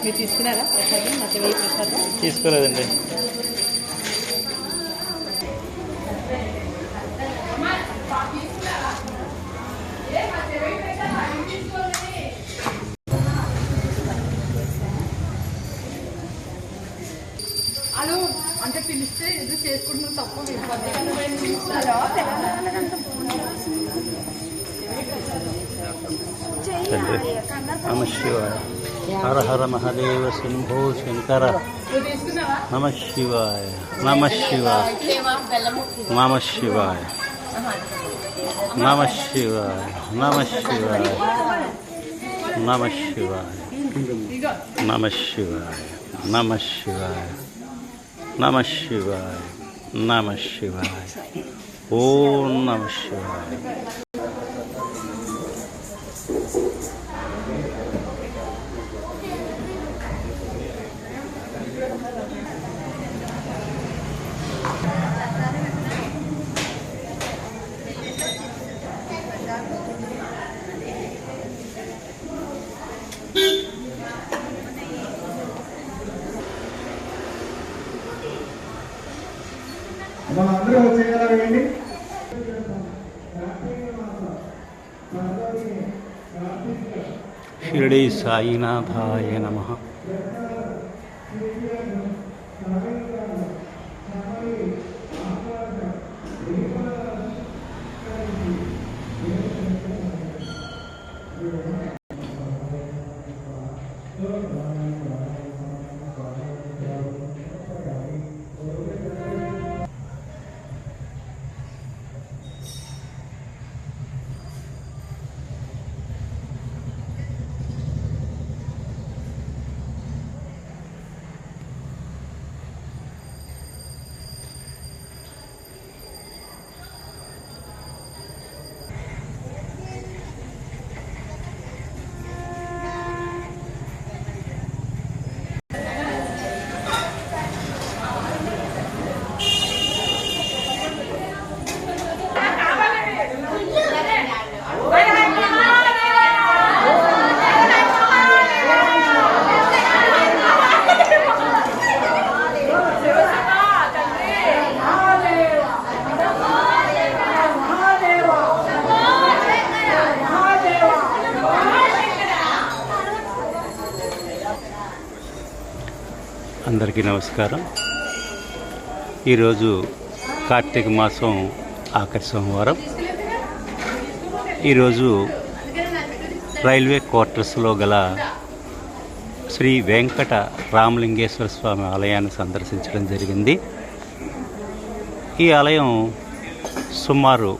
మీరు తీసుకున్నారా ప్రసాదం? మధ్య ప్రసాదం తీసుకోలేదండి. అలా అంటే పిలిస్తే ఎదురు చేసుకుంటున్నాం తప్ప పిలుస్తారా? నమ శివాయ. హర హర మహాదేవ శంభో శంకర. నమ శివాయ. నమ శివాయ. నమ శివాయ. నమ శివాయ. నమ శివాయ. నమ శివాయ. నమ శివాయ. నమ శివాయ. నమ శివాయ. నమ శివాయ. ఓం నమ శివాయ. మనందరూ వచ్చేయాలండి. షిరిడి సాయినాథాయ నమః. అందరికీ నమస్కారం. ఈరోజు కార్తీక మాసం ఆఖరి సోమవారం. ఈరోజు రైల్వే క్వార్టర్స్లో గల శ్రీ వెంకట రామలింగేశ్వర స్వామి ఆలయాన్ని సందర్శించడం జరిగింది. ఈ ఆలయం సుమారు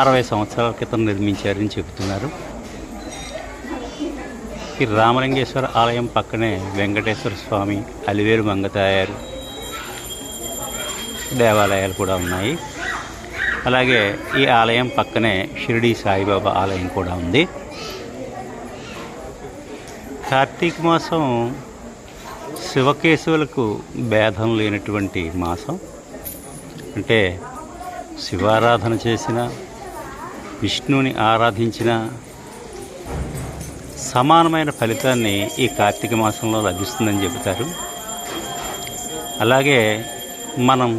60 సంవత్సరాల క్రితం నిర్మించారని చెబుతున్నారు. ఈ రామలింగేశ్వర ఆలయం పక్కనే వెంకటేశ్వర స్వామి, అలివేలు మంగతాయారు దేవాలయాలు కూడా ఉన్నాయి. అలాగే ఈ ఆలయం పక్కనే షిరిడి సాయిబాబా ఆలయం కూడా ఉంది. కార్తీక మాసం శివకేశవులకు భేదం లేనటువంటి మాసం. అంటే శివారాధన చేసిన, విష్ణువుని ఆరాధించిన సమానమైన ఫలితాన్ని ఈ కార్తీక మాసంలో లభిస్తుందని చెబుతారు. అలాగే మనం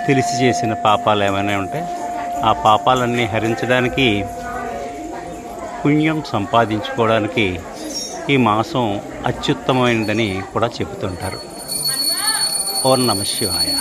తెలిసి చేసిన పాపాలు ఏమైనా ఉంటే ఆ పాపాలన్నీ హరించడానికి, పుణ్యం సంపాదించుకోవడానికి ఈ మాసం అత్యుత్తమైనదని కూడా చెబుతుంటారు. ఓం నమ శివాయ.